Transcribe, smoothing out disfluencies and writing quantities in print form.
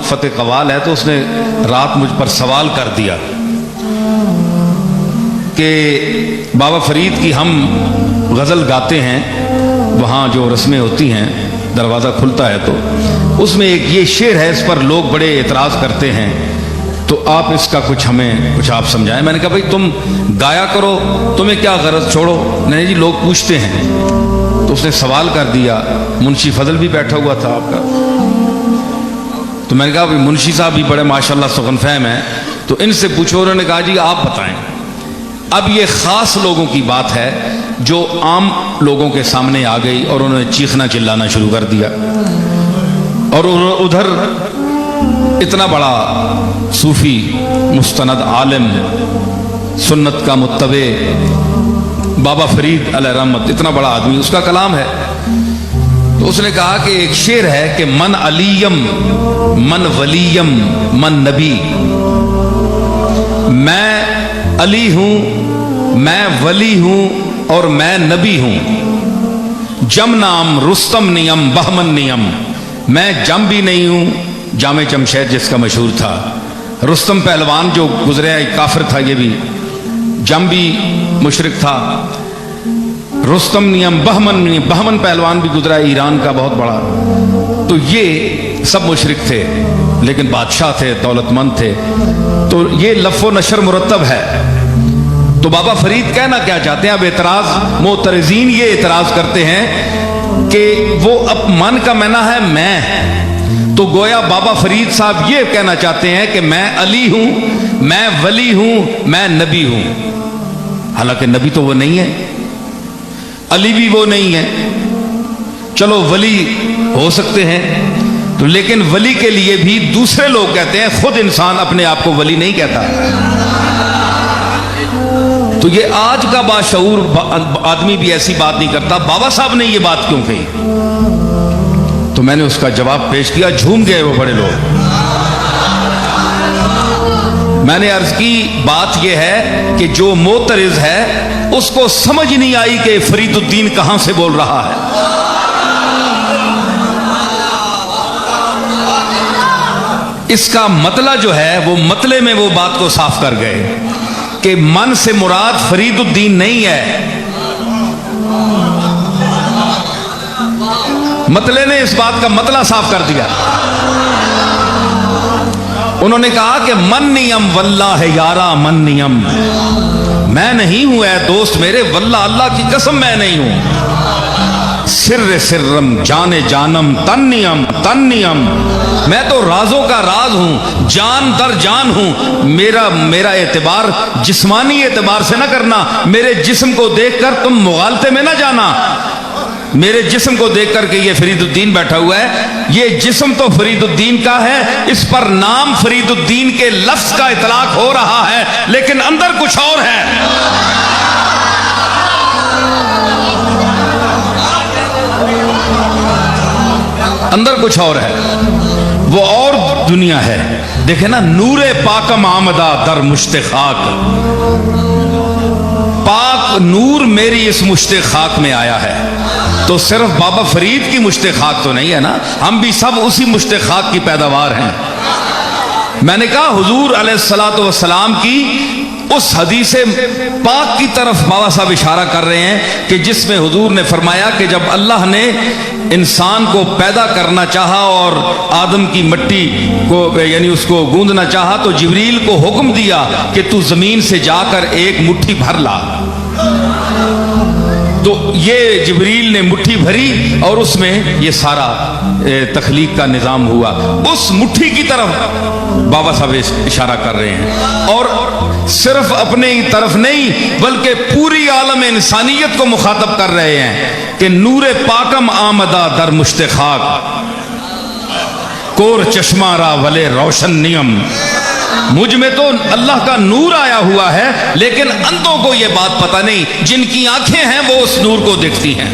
فتح قوال ہے تو اس نے رات مجھ پر سوال کر دیا کہ بابا فرید کی ہم غزل گاتے ہیں، وہاں جو رسمیں ہوتی ہیں دروازہ کھلتا ہے تو اس میں ایک یہ شعر ہے، اس پر لوگ بڑے اعتراض کرتے ہیں، تو آپ اس کا کچھ آپ سمجھائیں۔ میں نے کہا بھائی تم گایا کرو، تمہیں کیا غرض، چھوڑو۔ نہیں جی لوگ پوچھتے ہیں۔ تو اس نے سوال کر دیا، منشی فضل بھی بیٹھا ہوا تھا آپ کا، تو میں نے کہا بھائی منشی صاحب بھی بڑے ماشاءاللہ سخن فہم ہیں، تو ان سے پوچھو۔ انہوں نے کہا جی آپ بتائیں۔ اب یہ خاص لوگوں کی بات ہے جو عام لوگوں کے سامنے آ گئی اور انہوں نے چیخنا چلانا شروع کر دیا، اور ادھر اتنا بڑا صوفی مستند عالم سنت کا متبع بابا فرید علیہ رحمت، اتنا بڑا آدمی، اس کا کلام ہے۔ تو اس نے کہا کہ ایک شعر ہے کہ من علیم من ولیم من نبی، میں علی ہوں، میں ولی ہوں اور میں نبی ہوں۔ جم نام رستم نیم بہمن نیم، میں جم بھی نہیں ہوں، جامع جمشید جس کا مشہور تھا، رستم پہلوان جو گزرے ایک کافر تھا، یہ بھی جم بھی مشرک تھا، رستم نیم بہمن نیم، بہمن پہلوان بھی گزرا ہے ایران کا بہت بڑا، تو یہ سب مشرک تھے لیکن بادشاہ تھے، دولت مند تھے۔ تو یہ لف و نشر مرتب ہے۔ تو بابا فرید کہنا کیا چاہتے ہیں؟ اب اعتراض معترضین یہ اعتراض کرتے ہیں کہ وہ اب من کا معنی ہے میں، تو گویا بابا فرید صاحب یہ کہنا چاہتے ہیں کہ میں علی ہوں، میں ولی ہوں، میں نبی ہوں۔ حالانکہ نبی تو وہ نہیں ہے، علی بھی وہ نہیں ہے، چلو ولی ہو سکتے ہیں تو، لیکن ولی کے لیے بھی دوسرے لوگ کہتے ہیں، خود انسان اپنے آپ کو ولی نہیں کہتا۔ تو یہ آج کا باشعور آدمی بھی ایسی بات نہیں کرتا، بابا صاحب نے یہ بات کیوں کہی؟ تو میں نے اس کا جواب پیش کیا، جھوم گئے وہ بڑے لوگ۔ میں نے عرض کی بات یہ ہے کہ جو معترض ہے اس کو سمجھ نہیں آئی کہ فرید الدین کہاں سے بول رہا ہے۔ اس کا مطلع جو ہے وہ مطلع میں وہ بات کو صاف کر گئے کہ من سے مراد فرید الدین نہیں ہے۔ مطلع نے اس بات کا مطلع صاف کر دیا۔ انہوں نے کہا کہ من نیم واللہ یارا من نیم، میں نہیں ہوں اے دوست میرے، واللہ اللہ کی قسم میں نہیں ہوں، سر سرم جان جانم تن نیم تن نیم، میں تو رازوں کا راز ہوں، جان در جان ہوں۔ میرا اعتبار جسمانی اعتبار سے نہ کرنا، میرے جسم کو دیکھ کر تم مغالطے میں نہ جانا، میرے جسم کو دیکھ کر کے یہ فرید الدین بیٹھا ہوا ہے، یہ جسم تو فرید الدین کا ہے، اس پر نام فرید الدین کے لفظ کا اطلاق ہو رہا ہے، لیکن اندر کچھ اور ہے۔ اندر کچھ اور ہے، وہ اور دنیا ہے۔ دیکھیں نا، نور پاکم آمدہ در مشت خاک، پاک نور میری اس مشت خاک میں آیا ہے۔ تو صرف بابا فرید کی مشت خاک تو نہیں ہے نا، ہم بھی سب اسی مشت خاک کی پیداوار ہیں۔ میں نے کہا حضور علیہ الصلوۃ والسلام کی اس حدیث پاک کی طرف بابا صاحب اشارہ کر رہے ہیں کہ جس میں حضور نے فرمایا کہ جب اللہ نے انسان کو پیدا کرنا چاہا اور آدم کی مٹی کو یعنی اس کو گوندنا چاہا تو جبریل کو حکم دیا کہ تو زمین سے جا کر ایک مٹھی بھر لا۔ تو یہ جبریل نے مٹھی بھری اور اس میں یہ سارا تخلیق کا نظام ہوا۔ اس مٹھی کی طرف بابا صاحب اشارہ کر رہے ہیں، اور صرف اپنے ہی طرف نہیں بلکہ پوری عالم انسانیت کو مخاطب کر رہے ہیں کہ نور پاکم آمدہ در مشت خاک، کور چشمہ را ولے روشن نیم، مجھ میں تو اللہ کا نور آیا ہوا ہے، لیکن اندھوں کو یہ بات پتہ نہیں، جن کی آنکھیں ہیں وہ اس نور کو دیکھتی ہیں۔